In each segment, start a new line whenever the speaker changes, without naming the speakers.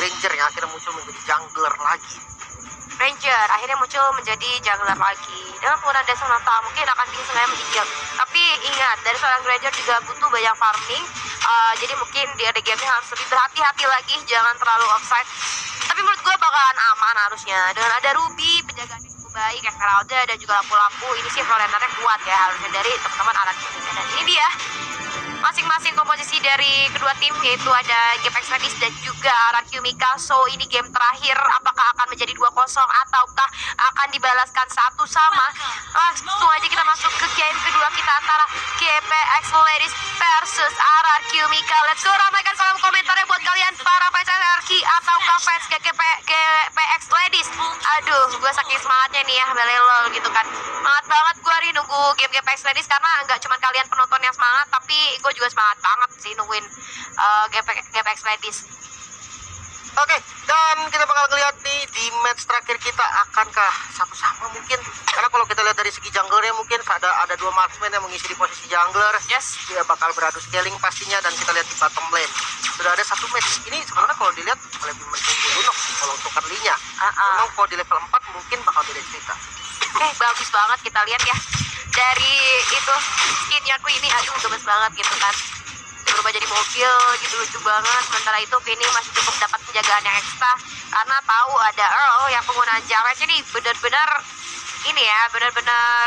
Ranger yang akhirnya muncul menjadi jungler lagi.
Ranger akhirnya muncul menjadi jungler lagi. Dengan penggunaan Desa Sonata mungkin akan bikin sengaja menjijil. Tapi ingat, dari seorang Ranger juga butuh banyak farming. Jadi mungkin di early game harus lebih berhati-hati lagi, jangan terlalu offside. Tapi menurut gue bakalan aman harusnya. Dengan ada Ruby, penjagaannya cukup baik, Esmeralda dan juga lampu-lampu. Ini sih Florenarnya kuat ya, harusnya dari teman-teman anak ini. Dan ini dia masing-masing komposisi dari kedua tim, yaitu ada GPX Redis dan juga RRQ Mika. So ini game terakhir, apakah akan menjadi 2-0 ataukah akan dibalaskan 1 sama? Langsung aja kita masuk ke game kedua kita antara GPX Ladies versus RRQ Mika. Let's go, ramaikan salam komentarnya buat kalian para fans RRQ ataukah fans GPX Ladies. Aduh, gue saking semangatnya nih ya, belelol gitu kan. Semangat banget gue hari nunggu game GPX Ladies, karena nggak cuma kalian penonton yang semangat, tapi gue juga semangat banget sih nungguin GPX Ladies.
Oke, dan kita bakal ngeliat nih di match terakhir kita akankah sama-sama mungkin, karena kalau kita lihat dari segi junglernya mungkin ada 2 marksman yang mengisi di posisi jungler.
Yes,
Dia bakal beradu scaling pastinya, dan kita lihat di bottom lane sudah ada 1 match. Ini sebenarnya kalau dilihat lebih menunggu Lunok sih kalau untuk early-nya. Memang kalau di level 4 mungkin bakal beda cerita.
bagus banget kita lihat ya. Dari itu skinnya Queenie, aduh gemes banget gitu kan, berubah jadi mobil gitu, lucu banget. Sementara itu Queenie masih cukup dapat penjagaan yang ekstra karena tahu ada Earl yang penggunaan Jareth ini benar-benar ini ya, benar-benar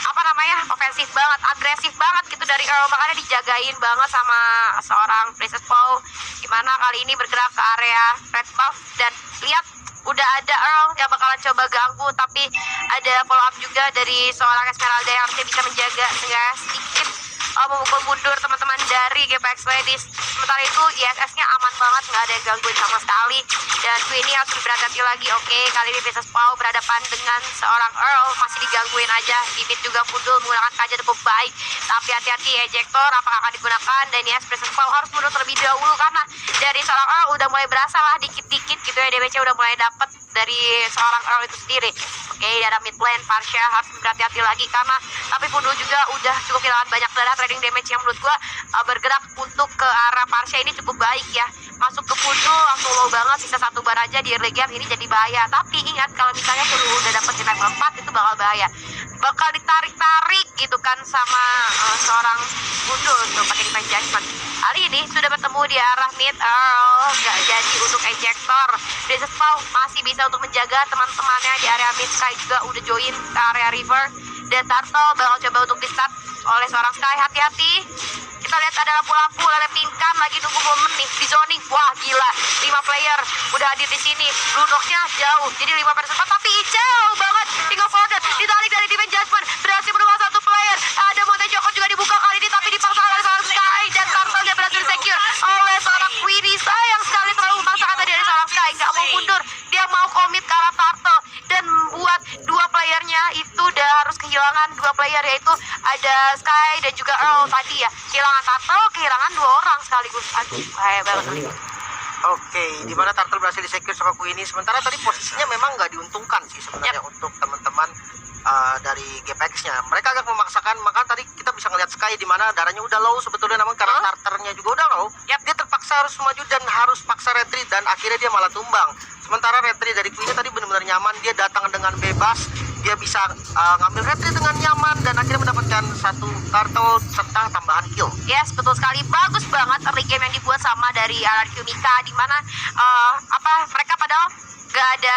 apa namanya, ofensif banget, agresif banget gitu dari Earl, makanya dijagain banget sama seorang Princess Paul, dimana kali ini bergerak ke area red buff. Dan lihat, udah ada Earl yang bakalan coba ganggu, tapi ada follow up juga dari seorang Esmeralda yang harusnya bisa menjaga sehingga sedikit memukul mundur teman-teman dari GPX Ladies. Sementara itu ISS-nya aman banget, nggak ada yang gangguin sama sekali. Dan Queenie harus berhati-hati lagi. Oke, kali ini Princess Paul berhadapan dengan seorang Earl, masih digangguin aja. Dimit juga Pundul menggunakan kaca cukup baik, tapi hati-hati ejector apakah akan digunakan. Dan yes, Princess Paul harus mundur terlebih dahulu karena dari seorang Earl udah mulai berasa lah dikit-dikit gitu ya, damage-nya udah mulai dapet dari seorang Earl itu sendiri. Oke, ada mid lane Parsha harus berhati-hati lagi karena tapi Pundul juga udah cukup kehilangan banyak darah. Trading damage yang menurut gua bergerak untuk ke arah Parsha ini cukup baik ya. Masuk ke Pundul langsung low banget, sisa 1 bar aja di early game ini jadi bahaya. Tapi ingat, kalau misalnya Pundul udah dapet di level 4 itu bakal bahaya, bakal ditarik-tarik gitu kan sama seorang Pundul untuk pakai defense judgment. Kali ini sudah bertemu di arah mid Earl, nggak jadi untuk ejector. Princess Paul masih bisa untuk menjaga teman-temannya di area mid. Sky juga udah join ke area river, dan Turtle bakal coba untuk di start oleh seorang Sky. Hati-hati, kita lihat ada lampu-lampu lele pingkan lagi nunggu momen nih di zoning. Wah gila, 5 player udah hadir di sini. Lunoknya jauh jadi 5 versus 4, tapi jauh banget. Tinggal Forget ditarik dari defense judgment, berhasil menunggu 1 player. Ada Monte Joko juga dibuka kali ini, tapi dipaksa oleh seorang Sky, dan Turtle dia berhasil secure oleh seorang Queenie. Sayang sekali terlalu memaksakan tadi dari seorang Sky, nggak mau mundur, dia mau komit ke arah Turtle dan buat 2 playernya itu udah harus kehilangan 2 player, yaitu ada Sky dan juga Earl tadi ya. Kehilangan Turtle, kehilangan 2 orang sekaligus. Aduh, bahaya banget kali.
Oke, dimana Turtle berhasil di-secure sama Queenie. Sementara tadi posisinya memang nggak diuntungkan sih sebenarnya untuk teman-teman dari GPX-nya. Mereka agak memaksakan, maka tadi kita bisa ngelihat Sky di mana darahnya udah low sebetulnya, namun karena starternya juga udah low, dia terpaksa harus maju dan harus paksa retreat, dan akhirnya dia malah tumbang. Sementara retreat dari Queenie tadi benar-benar nyaman, dia datang dengan bebas, dia bisa ngambil retreat dengan nyaman dan akhirnya mendapatkan 1 turtle serta tambahan kill.
Yes, betul sekali. Bagus banget early game yang dibuat sama dari RRQ Mika, di mana mereka padahal gak ada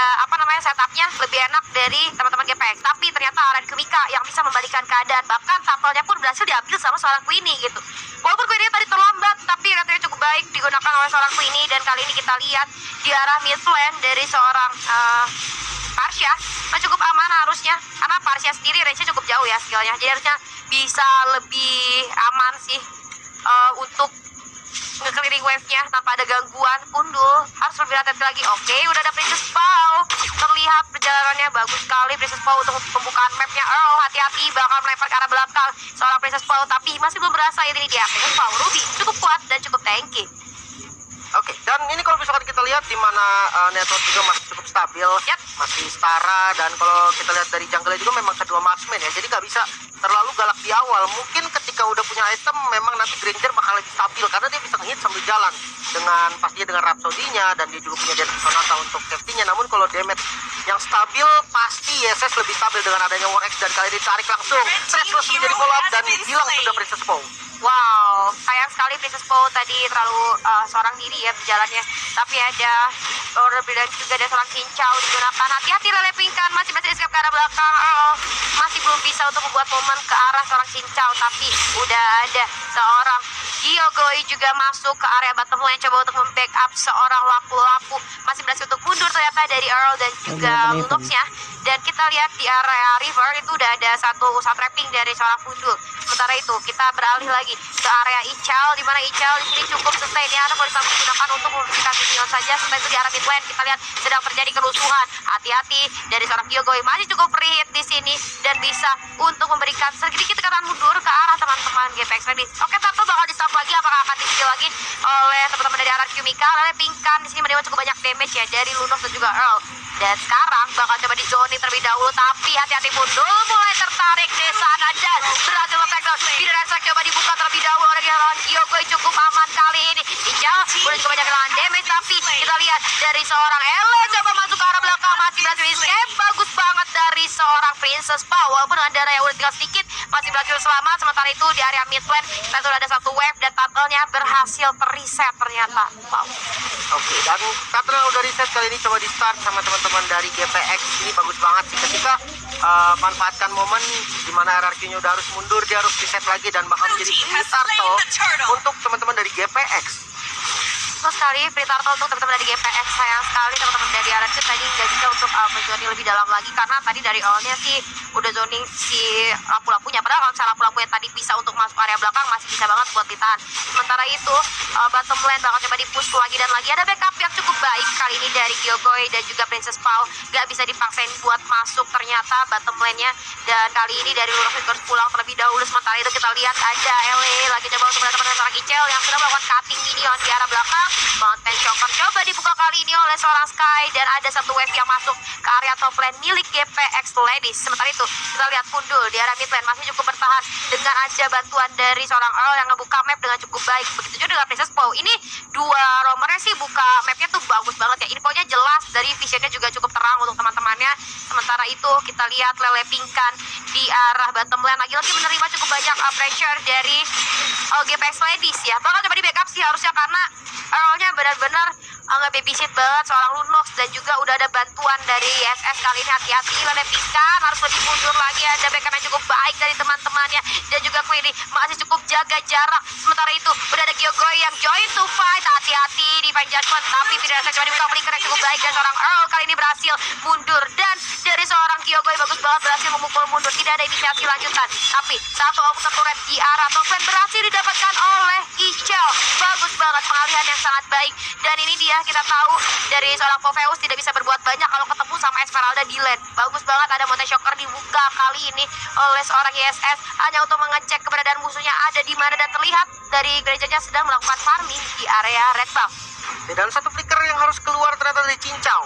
setupnya lebih enak dari teman-teman GPX, tapi ternyata RRQ Mika yang bisa membalikan keadaan. Bahkan tampilnya pun berhasil diambil sama seorang Queenie gitu. Walaupun Queenie tadi terlambat, tapi retreat cukup baik digunakan oleh seorang Queenie. Dan kali ini kita lihat di arah mid lane dari seorang Parsha cukup aman harusnya, karena Parsha sendiri range-nya cukup jauh ya skillnya, jadi harusnya bisa lebih aman sih untuk nge-clearing wave-nya tanpa ada gangguan. Pundul harus lebih hati-hati lagi. Oke, udah ada Princess Paul, terlihat perjalanannya bagus sekali Princess Paul untuk pembukaan mapnya. Earl hati-hati bakal melempar ke arah belakang seorang Princess Paul, tapi masih belum berasa. Ini dia Princess Paul. Ruby cukup kuat dan cukup tanky.
Oke, dan ini kalau misalkan kita lihat di mana network juga masih cukup stabil, masih setara, dan kalau kita lihat dari jungle juga memang kedua marksman ya, jadi nggak bisa terlalu galak di awal. Mungkin ketika ketika udah punya item memang nanti Granger bakal lebih stabil karena dia bisa ngehit sambil jalan dengan pastinya dengan Rhapsody-nya, dan dia juga punya Deadly Sonata untuk safety-nya. Namun kalau damage yang stabil pasti YSS lebih stabil dengan adanya War X, dan kali ini tarik langsung Treacherous menjadi follow up dan hilang sudah Princess Poe.
Wow, sayang sekali Princess Poe tadi terlalu seorang diri ya jalannya. Tapi ada Lord dan juga ada seorang cincau digunakan. Hati-hati Lele Pingkan, masih escape ke arah belakang. Masih belum bisa untuk membuat momen ke arah seorang cincau, tapi udah ada seorang Gyokoi juga masuk ke area bottom lane, coba untuk membackup seorang lapu-lapu. Masih berhasil untuk mundur ternyata dari Earl dan juga Lunox-nya. Dan kita lihat di area river itu udah ada satu trapping dari seorang Fundul. Sementara itu kita beralih lagi ke area Ical, di mana Ical di sini cukup sustain ya, boleh kita gunakan untuk memberikan minion saja. Setelah itu di arah mid lane kita lihat sedang terjadi kerusuhan. Hati-hati dari seorang Gyokoi, masih cukup free hit di sini dan bisa untuk memberikan sedikit tekanan mundur ke arah teman-teman GPX Ready. Oke, Tato bakal di-stop lagi, apakah akan di-steal lagi oleh teman-teman dari arah Kumika. Lele Pingkan di sini menerima cukup banyak damage ya dari Lunox dan juga Earl. Dan sekarang bakal coba di zone terlebih dahulu, tapi hati-hati Fundul mulai tertarik di sana dan berhasil nge-tackle. Tidak coba dibuka terlebih dahulu oleh seorang Gyokoi, cukup aman kali ini. Ical udah cukup banyak kehilangan damage, tapi kita lihat dari seorang Ele coba masuk ke arah belakang, masih berhasil escape. Bagus banget dari seorang Princess Poe, walaupun dengan darah yang udah tinggal sedikit masih berhasil selamat. Sementara itu di area mid lane kita tuh ada satu wave dan turtle-nya berhasil ter-reset ternyata. Wow.
Oke, dan turtle udah reset kali ini coba di start sama teman-teman dari GPX. Ini bagus banget sih ketika manfaatkan momen di mana RRQ-nya udah harus mundur, dia harus reset lagi dan bakal menjadi free turtle untuk teman-teman dari GPX.
Betul sekali, free turtle untuk teman-teman dari GPX. Sayang sekali teman-teman dari RRQ tadi nggak bisa untuk menzoning lebih dalam lagi, karena tadi dari awalnya sih udah zoning si lapu-lapunya. Padahal kalau misalnya lapu-lapu yang tadi bisa untuk masuk area belakang masih bisa banget buat ditahan. Sementara itu bottom lane bakal coba di-push lagi dan lagi. Ada backup yang cukup baik kali ini dari Gyokoi dan juga Princess Poe. Nggak bisa dipaksain buat masuk ternyata bottom lane-nya. Dan kali ini dari Lunox harus pulang terlebih dahulu. Sementara itu kita lihat ada Ele lagi coba untuk berhadapan dengan seorang Icel yang sudah melakukan cutting minion di arah belakang. Mountain Shocker coba dibuka kali ini oleh seorang Sky, dan ada satu wave yang masuk ke area top lane milik GPX Ladies. Sementara itu kita lihat Fundul di area mid lane masih cukup bertahan dengan aja bantuan dari seorang Earl yang ngebuka map dengan cukup baik. Begitu juga dengan Princess Poe. Ini dua roamernya sih buka mapnya tuh bagus banget ya, infonya jelas, dari visionnya juga cukup terang untuk teman-temannya. Sementara itu kita lihat Lele Pingkan di arah bottom lane lagi-lagi menerima cukup banyak pressure dari GPX Ladies ya. Bakal coba di backup sih harusnya, karena Earl-nya benar-benar nge-babysit banget seorang Lunox, dan juga udah ada bantuan dari SS kali ini. Hati-hati Lele Pingkan harus lebih mundur lagi, ada backup yang cukup baik dari teman-temannya, dan juga Queenie masih cukup jaga jarak. Sementara itu udah ada Gyokoi yang join to fight. Hati-hati Divine Judgment, tapi tidak bisa coba dibuka flicker yang cukup baik, dan seorang Earl kali ini berhasil mundur, dan dari seorang Gyokoi bagus banget berhasil memukul mundur. Tidak ada inisiasi lanjutan, tapi satu obstacle turret di arah top lane berhasil didapatkan oleh Ichel. Bagus banget, pengalihan yang sangat baik. Dan ini dia, kita tahu dari seorang Popheus tidak bisa berbuat banyak kalau ketemu sama Esmeralda di lane. Bagus banget ada Mountain Shocker dibuka kali ini oleh seorang YSS hanya untuk mengecek keberadaan musuhnya ada di mana, dan terlihat dari gerejanya sedang melakukan farming di area red buff.
Dan satu flicker yang harus keluar ternyata dari Cincau,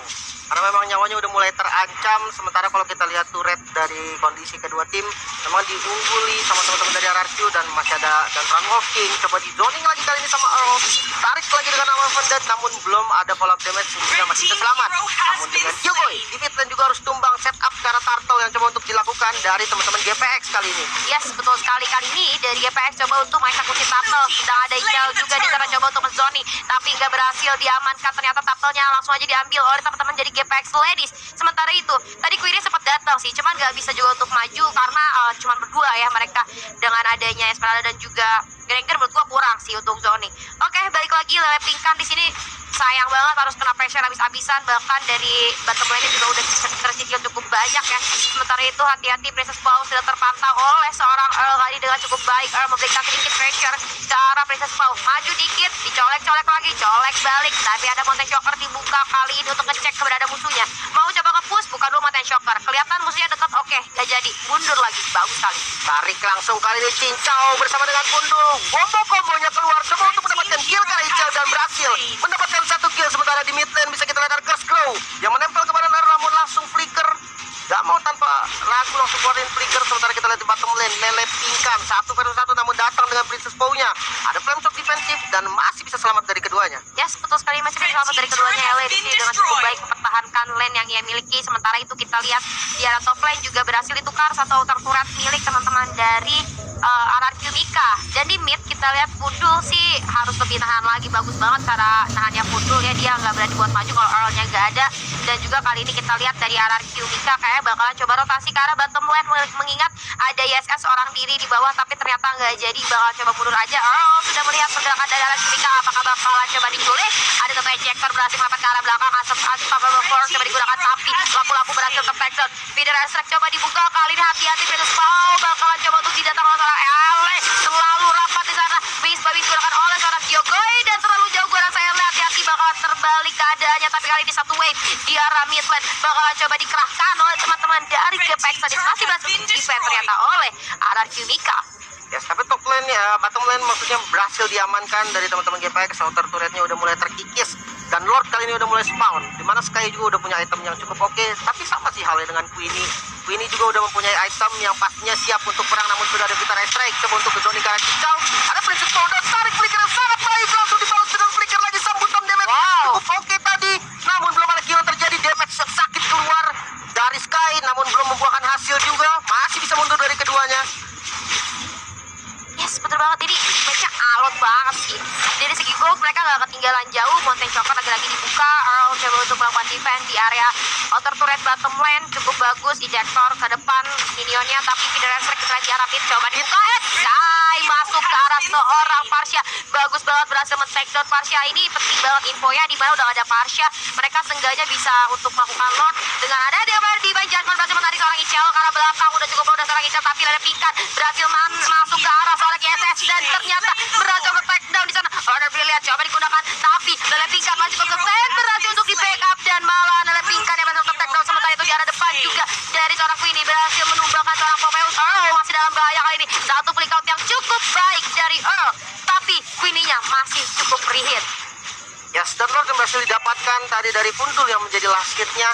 karena memang nyawanya udah mulai terancam. Sementara kalau kita lihat turret dari kondisi kedua tim memang diungguli sama teman-teman dari RRQ, dan masih ada dan Run of King coba di zoning lagi kali ini sama Earl, tarik lagi dengan Amal Vended, namun belum ada follow up damage sehingga masih bisa selamat. Namun dengan Gyokoi di mid lane juga harus tumbang setup ke arah turtle yang coba untuk dilakukan dari teman-teman GPX kali ini.
Yes, betul sekali, kali ini dari GPX coba untuk mengeksekusi turtle. Sedang ada Ical juga di sana coba untuk menzoning, tapi nggak berhasil diamankan. Ternyata turtle-nya langsung aja diambil oleh teman-teman jadi GPX Ladies. Sementara itu tadi Queenie sempat datang sih, cuman nggak bisa juga untuk maju karena cuman berdua ya mereka, dengan adanya Esmeralda dan juga Granger menurut gua kurang sih untuk zoning. Oke, balik lagi Lele Pingkan di sini sayang banget harus kena pressure habis-habisan, bahkan dari bottom lane juga udah tersingkir cukup banyak ya. Sementara itu hati-hati Princess Poe sudah terpantau oleh seorang Earl tadi dengan cukup baik. Earl memberikan sedikit pressure ke arah Princess Poe, maju dikit, dicolek-colek lagi, colek balik, tapi ada Mountain Shocker dibuka kali ini untuk ngecek keberadaan musuhnya. Mau coba nge-push, buka dulu Mountain Shocker, kelihatan musuhnya dekat, oke, gak jadi, mundur lagi, bagus sekali.
Tarik langsung kali ini Cincau bersama dengan Fundul, combo-kombonya keluar coba untuk mendapatkan kill kali Ical, dan berhasil mendapatkan satu kill. Sementara di mid lane bisa kita lihat ada Curse Crow yang menempel ke badan Earl, namun langsung flicker, gak mau tanpa ragu langsung keluarin flicker. Sementara kita lihat di bottom lane Lele Pingkan 1 versus 1, namun
tampaknya LA di sini dengan cukup baik mempertahankan lane yang ia miliki. Sementara itu kita lihat di arah top lane juga berhasil ditukar satu outer turret milik teman-teman dari RRQ Mika. Dan di mid kita lihat Pundul sih harus lebih nahan lagi, bagus banget cara nahannya Pundul ya, dia nggak berani buat maju kalau Earl-nya nggak ada. Dan juga kali ini kita lihat dari RRQ Mika kayak bakalan coba rotasi ke arah bottom lane, mengingat ada ISS orang diri di bawah tapi ternyata nggak jadi, bakal coba mundur aja. Earl sudah melihat pergerakan dari RRQ Mika, apakah bakalan coba diculik? Ada satu ejector berhasil melakukan ke arah belakang, asap coba digunakan tapi laku-laku berhasil terpexel. Feeder airstrike coba dibuka, kali ini hati-hati Venus Pau bakalan coba untuk didatang oleh seorang LA, terlalu rapat di sana. Bis digunakan oleh seorang Kyogoi dan terlalu jauh, gue rasa LA hati-hati bakalan terbalik keadaannya. Tapi kali ini satu wave di arah mid lane bakalan coba dikerahkan oleh teman-teman dari GPX tadi, masih berhasil defend ternyata oleh RRQ Mika.
Yes, tapi top lane ya, bottom lane maksudnya berhasil diamankan dari teman-teman GPX. Outer turretnya udah mulai terkikis dan Lord kali ini udah mulai spawn. Dimana Sky juga udah punya item yang cukup oke, tapi sama sih halnya dengan Queenie. Queenie juga udah mempunyai item yang pastinya siap untuk perang, namun sudah ada Vita Strike. Coba untuk ke zoning ke arah Cicau. Ada Princess Powder, tarik flicker yang sangat baik, langsung dibalas dengan flicker lagi, sambutan damage. Cukup oke tadi, namun belum ada kill terjadi. Damage sakit keluar dari Sky, namun belum membuahkan hasil juga. Masih bisa mundur dari keduanya.
Yes, betul banget, ini matchnya alot banget sih. Dari segi gold mereka gak ketinggalan jauh. Mountain Choker lagi-lagi dibuka. Earl coba untuk melakukan defense di area outer turret bottom lane, cukup bagus. Ejector ke depan minionnya, tapi Feeder Airstrike kita di arah mid, coba dibuka. Sky masuk ke arah seorang Parsha, bagus banget berhasil men-take down Parsha. Ini penting banget infonya, di mana udah ada Parsha mereka sengganya bisa untuk melakukan lord dengan ada di Jangan berhasil menarik seorang Ichel ke arah belakang. Udah cukup udah seorang Ichel, tapi ada Pingkan berhasil masuk ke arah seorang ISS dan ternyata berhasil ke take down di sana. Order Brilliant coba digunakan, tapi Lele Pingkan masih ke center, berhasil untuk di backup dan malah Lele Pingkan yang berhasil ke take down. Sementara itu di arah depan juga dari seorang Queenie berhasil menumbangkan seorang Prometheus. Earl masih dalam bahaya kali ini. Satu flick out yang cukup baik dari Earl, tapi Queenie-nya masih cukup free-hit.
Ya, Lord yang berhasil didapatkan tadi dari Pundul yang menjadi last hit-nya.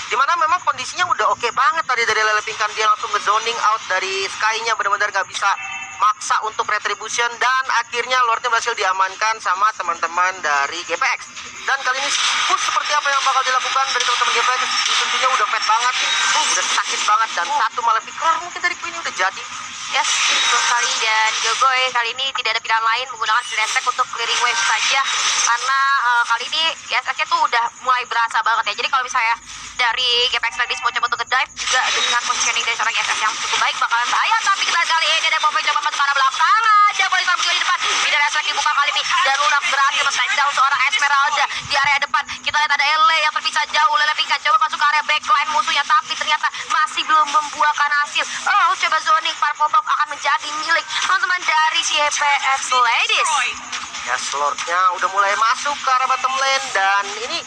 Dimana memang kondisinya udah oke banget tadi dari Lele Pingkan, dia langsung ke zoning out dari Sky-nya, benar-benar gak bisa maksa untuk retribution, dan akhirnya Lordnya berhasil diamankan sama teman-teman dari GPX. Dan kali ini push seperti apa yang bakal dilakukan dari teman-teman GPX, tentunya udah fat banget, udah sakit banget, dan satu Maleficar mungkin dari Queenie udah jadi.
Yes, betul sekali. Dan Gogoy kali ini tidak ada pilihan lain menggunakan Attack untuk clearing wave saja, karena kali ini ISS-nya tuh udah mulai berasa banget ya. Jadi kalau misalnya dari GPX Ladies mau coba untuk ke-dive juga dengan positioning dari seorang ISS yang cukup baik bakalan bahaya. Tapi kita kali ini ada Popeye coba masuk ke arah belakang, ada Polisar juga di depan. Tidak ada lagi buka kali ini dan Lunak berhasil men-take down seorang Esmeralda di area depan. Kita lihat ada LA yang terpisah jauh. Lele Pingkan coba masuk ke area backline musuhnya, tapi ternyata masih belum membuahkan hasil. Oh, coba zoning Purple Buff akan menjadi milik teman-teman dari GPX Ladies.
Ya, Lordnya udah mulai masuk ke arah bottom lane, dan ini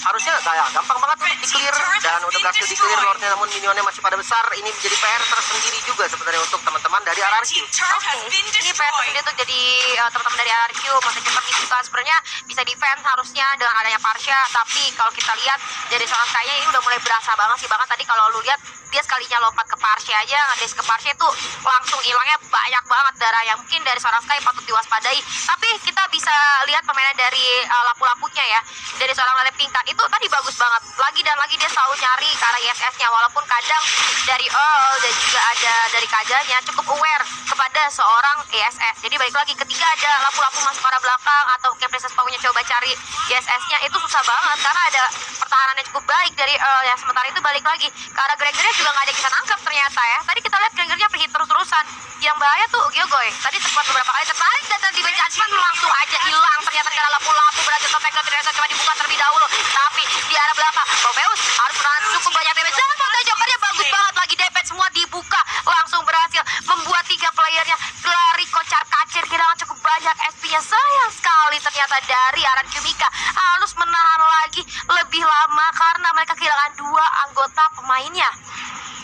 harusnya kayak gampang banget untuk di-clear, dan udah berhasil di-clear Lordnya, namun minionnya masih pada besar. Ini menjadi PR tersendiri juga sebenarnya untuk teman-teman dari RRQ.
Oke, ini PR tersendiri tuh jadi teman-teman dari RRQ masih cepat juga sebenarnya bisa defense harusnya dengan adanya Parsha, tapi kalau kita lihat dari seorang kayaknya ini udah mulai berasa banget sih. Bahkan tadi kalau lu lihat dia sekalinya lompat ke Parsha aja, ngedes ke Parsha itu langsung hilangnya banyak banget darah yang mungkin dari seorang Sky patut diwaspadai. Tapi kita bisa lihat permainan dari lapu-lapunya ya, dari seorang Lele Pingkan itu tadi bagus banget. Lagi dan lagi dia selalu nyari ke arah ISS-nya, walaupun kadang dari Earl dan juga ada dari Kajanya cukup aware kepada seorang ISS. Jadi balik lagi ketika ada lapu-lapu masuk ke arah belakang atau Princess Pau-nya coba cari ISS-nya, itu susah banget karena ada pertahanannya cukup baik dari Earl ya. Sementara itu balik lagi ke arah Gregor juga nggak ada yang bisa nangkep ternyata ya. Tadi kita lihat Gregornya pergi terus-terusan. Yang bahaya tuh Gyogoy tadi sempat beberapa kali tertarik dan di judgment langsung aja hilang ternyata karena lapu-lapu berhasil sampai ke ternyata cuma dibuka terlebih dahulu, tapi di arah belakang Prometheus harus menahan cukup banyak damage dan Mountain Jokernya bagus banget lagi, damage semua dibuka, langsung berhasil membuat 3 playernya lari kocar kacir, kehilangan cukup banyak SP-nya. Sayang sekali ternyata dari RRQ Mika harus menahan lagi lebih lama karena mereka kehilangan 2 anggota pemainnya.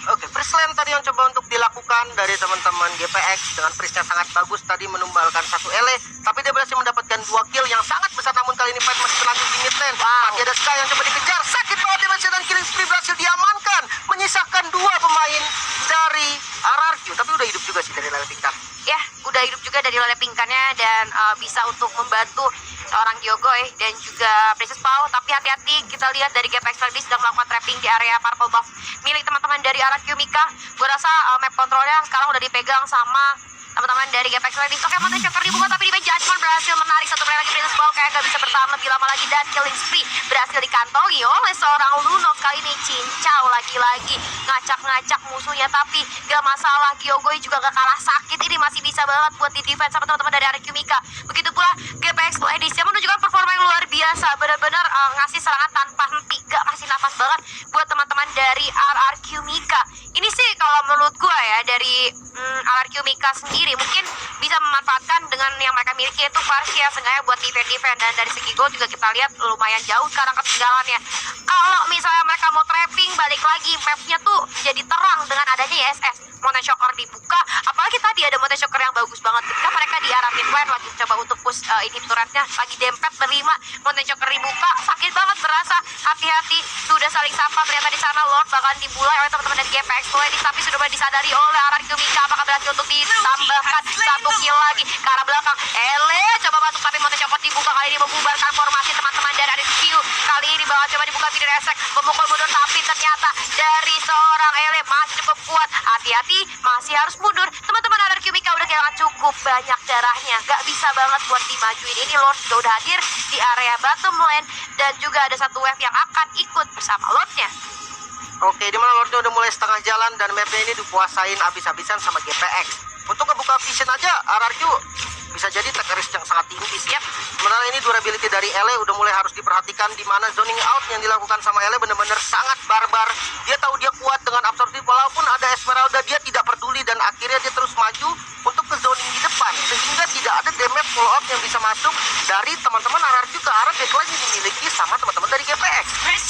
Oke, first lane tadi yang coba untuk dilakukan dari teman-teman GPX dengan Priestnya sangat bagus tadi, menumbalkan satu ele, tapi dia berhasil mendapatkan 2 kill yang sangat besar, namun kali ini fight masih berlanjut di mid lane. Masih ada Sky yang coba dikejar, sakit banget damage, dan killing spree berhasil diamankan, menyisakan 2 pemain dari RRQ, tapi udah hidup juga sih dari Lele Pingkan.
Ya, udah hidup juga dari Lele Pingkannya dan bisa untuk membantu seorang Gyogoy dan juga Princess Pau. Tapi hati-hati, kita lihat dari GPX tadi sedang melakukan trapping di area purple buff milik teman-teman dari Arakyu Mika. Gue rasa map kontrolnya sekarang udah dipegang sama teman-teman dari GPX Ladies. Oke, Mountain Shocker dibuka tapi di Judgment berhasil menarik satu play lagi. Princess Pau kayak gak bisa bertahan lebih lama lagi dan killing spree berhasil dikantongi oleh seorang Lunok. Kali ini cincau lagi-lagi ngacak-ngacak musuhnya, tapi gak masalah, Gyogoy juga gak kalah sakit. Ini masih bisa banget buat di defense sama teman-teman dari Arakyu Mika. Begitu pula GPX Ladies yang menunjukkan performa yang luar biasa, benar-benar ngasih serangan tanpa henti, gak kasih nafas banget buat teman-teman dari Arakyu Mika. Ini sih kalau menurut gue ya, dari Arakyu Mika sendiri mungkin bisa memanfaatkan dengan yang mereka miliki yaitu Parsia sengaja buat defense, dan dari segi goal juga kita lihat lumayan jauh sekarang ketinggalannya. Kalau misalnya mereka mau trapping balik lagi, mapnya tuh jadi terang dengan adanya ISS. Mountain Shocker dibuka, apalagi tadi ada Mountain Shocker yang bagus banget ketika mereka di arah mid lane lagi coba untuk push inhibitornya, lagi dempet berlima. Mountain Shocker dibuka, sakit banget berasa. Hati-hati, sudah saling sapa, ternyata di sana Lord bahkan dimulai oleh teman-teman dari GPX Ladies, tapi sudah mulai disadari oleh Arakyu Mika. Apakah berhasil untuk ditambahkan satu kill lagi ke arah belakang? Ele coba masuk tapi Mountain Shocker dibuka, kali ini membubarkan formasi teman-teman dari Arakyu. Kali ini bakal coba dibuka video resek, memukul mundur, tapi ternyata dari seorang Ele masih cukup kuat. Hati-hati, masih harus mundur. Teman-teman Arakyu Mika udah kehilangan cukup banyak darahnya, gak bisa banget buat dimajuin. Ini Lord juga udah hadir di area bottom lane dan juga ada satu wave yang akan ikut bersama Lordnya.
Oke, dimana Lordnya udah mulai setengah jalan dan mapnya ini dikuasain habis-habisan sama GPX. Untuk ngebuka vision aja, Arakyu bisa jadi take risk yang sangat tinggi sih.
Yep.
Sebenarnya ini durability dari Ele udah mulai harus diperhatikan, di mana zoning out yang dilakukan sama Ele benar-benar sangat barbar. Dia tahu dia kuat dengan absorptif, walaupun ada Esmeralda dia tidak peduli dan akhirnya dia terus maju untuk ke zoning di depan, sehingga tidak ada damage follow up yang bisa masuk dari teman-teman Arakyu ke arah backline yang dimiliki sama teman-teman dari GPX.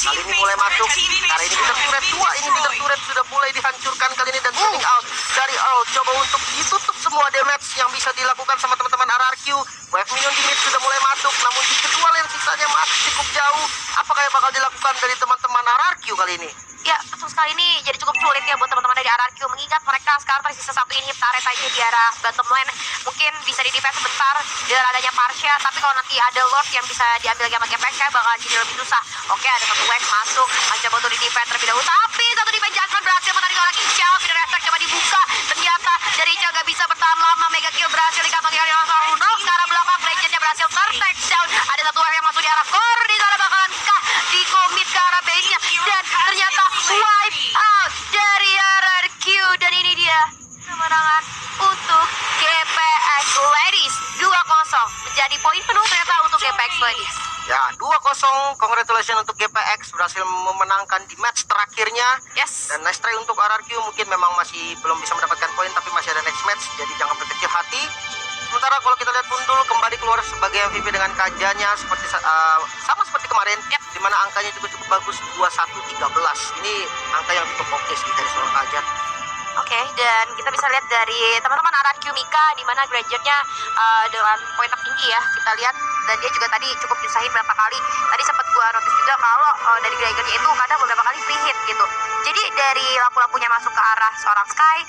Kali ini mulai masuk, kali ini Bitter Turret 2, ini Bitter Turret sudah mulai dihancurkan kali ini dan zoning out dari Earl coba untuk ditutup semua damage yang bisa dilakukan sama teman-teman Arakyu. Wave minion di mid sudah mulai masuk, namun di kedua lane sisanya masih cukup jauh. Apakah yang bakal dilakukan dari teman-teman Arakyu kali ini?
Ya, betul sekali, ini jadi cukup sulit ya buat teman-teman dari Arakyu, mengingat mereka sekarang tersisa satu inhib turret aja di arah bottom lane. Mungkin bisa di defense sebentar dengan adanya Parsia, tapi kalau nanti ada Lord yang bisa diambil sama GPX kayak bakal jadi lebih susah. Oke, ada satu wave masuk, mencoba untuk di defense terlebih dahulu, tapi satu defense Judgment berhasil menarik oleh Ichao. Video resek coba dibuka, ternyata dari Ichao gak bisa bertahan lama. Mega kill berhasil dikantongi oleh Lunok. Sekarang belakang Legendnya berhasil ter-takedown. Ada satu wave yang masuk di arah core, di sana bakalankah di commit ke arah base-nya, dan ternyata wipe out dari Arakyu. Dan ini dia kemenangan untuk GPX Ladies 2-0, menjadi poin penuh ternyata untuk GPX Ladies.
Ya, 2-0, congratulations untuk GPX berhasil memenangkan di match terakhirnya.
Yes.
Dan next try untuk Arakyu mungkin memang masih belum bisa mendapatkan poin, tapi masih ada next match, jadi jangan berkecil hati. Sementara kalau kita lihat Gundul kembali keluar sebagai MVP dengan kajanya seperti sama seperti kemarin,
Yep.
di mana angkanya juga cukup bagus, 21-13. Ini angka yang cukup oke sih dari seorang kaja.
Oke, dan kita bisa lihat dari teman-teman Arakyu Mika di mana graduate-nya dengan poin tertinggi ya. Kita lihat, dan dia juga tadi cukup nyusahin berapa kali. Tadi sempat gua notice juga kalau dari graduate-nya itu kadang beberapa kali free hit gitu. Jadi dari lampu-lampunya masuk ke arah seorang Sky,